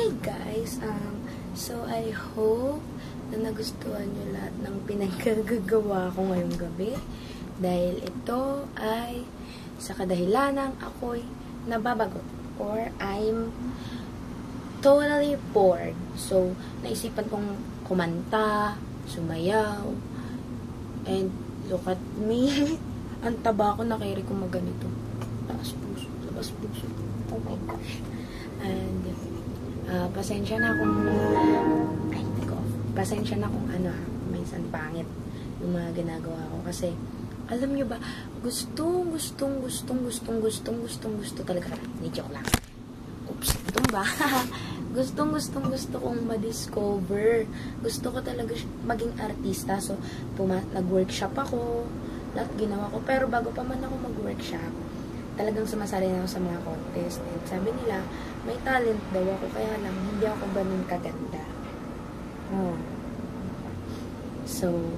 Hi guys, so I hope na nagustuhan nyo lahat ng pinagkagagawa ko ngayong gabi. Dahil ito ay sa kadahilanang ako'y nababagot or I'm totally bored. So, naisipan kong kumanta, sumayaw, and look at me. Ang taba ko, nakairi ko maganito. Labas puso. Oh my gosh. And, pasensya na kung minsan pangit yung mga ginagawa ko kasi alam nyo ba, gusto talaga, ni joke lang, oops, itong ba gusto kong ma-discover, gusto ko talaga maging artista, so nag-workshop ako, lahat ginawa ko, pero bago pa man ako mag-workshop, talagang sumasali na ako sa mga contest. And sabi nila, may talent daw ako, kaya lang, hindi ako ganun kaganda. So,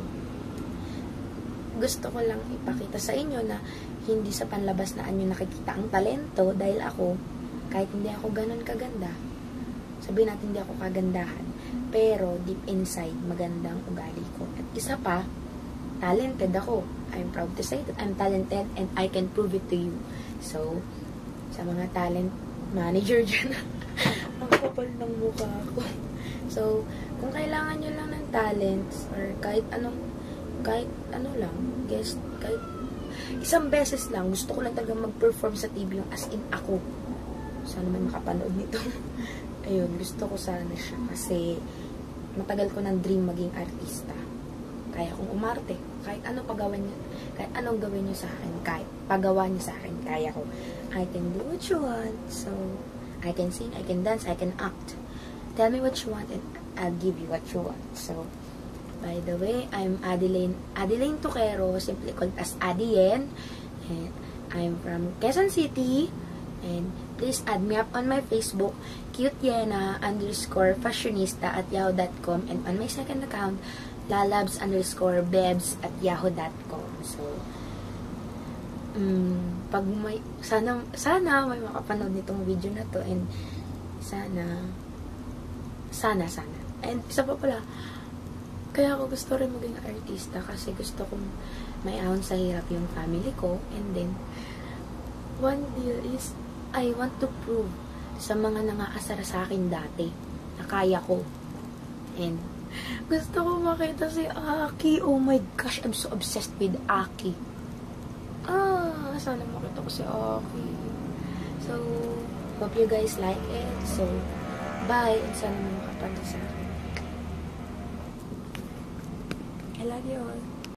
gusto ko lang ipakita sa inyo na hindi sa panlabas na anyo nakikita ang talento, dahil ako, kahit hindi ako ganun kaganda, sabihin natin hindi ako kagandahan, pero deep inside, magandang ugali ko. At isa pa, talented ako. I'm proud to say that I'm talented and I can prove it to you. So, sa mga talent manager dyan, ang kapal ng mukha ko. So, kung kailangan nyo lang ng talents or kahit ano lang, kahit isang beses lang, gusto ko lang talaga mag-perform sa TV yung as in ako. Sana may makapanood nito. Ayun, gusto ko sana siya kasi matagal ko ng dream maging artista. Kaya kung umarte, kahit anong gawin nyo sa akin, kahit pagawa nyo sa akin, kaya ko. I can do what you want. So, I can sing, I can dance, I can act. Tell me what you want and I'll give you what you want. So, by the way, I'm Adeline Tuquero, simply called as Adien. And I'm from Quezon City. And please add me up on my Facebook, cuteyena_fashionista@yahoo.com, and on my second account, lalabs_bebs@yahoo.com. So, sana may makapanood nitong video na to, and sana. And isa pa pala, kaya ako gusto rin maging artista kasi gusto kong may ahon sa hirap yung family ko, and then, one deal is, I want to prove sa mga nangaasar sa akin dati na kaya ko. And gusto ko makita si Aki. Oh my gosh, I'm so obsessed with Aki. Sana makita ko si Aki. So, hope you guys like it. So, bye. And sana makapanood sa akin. I love you all.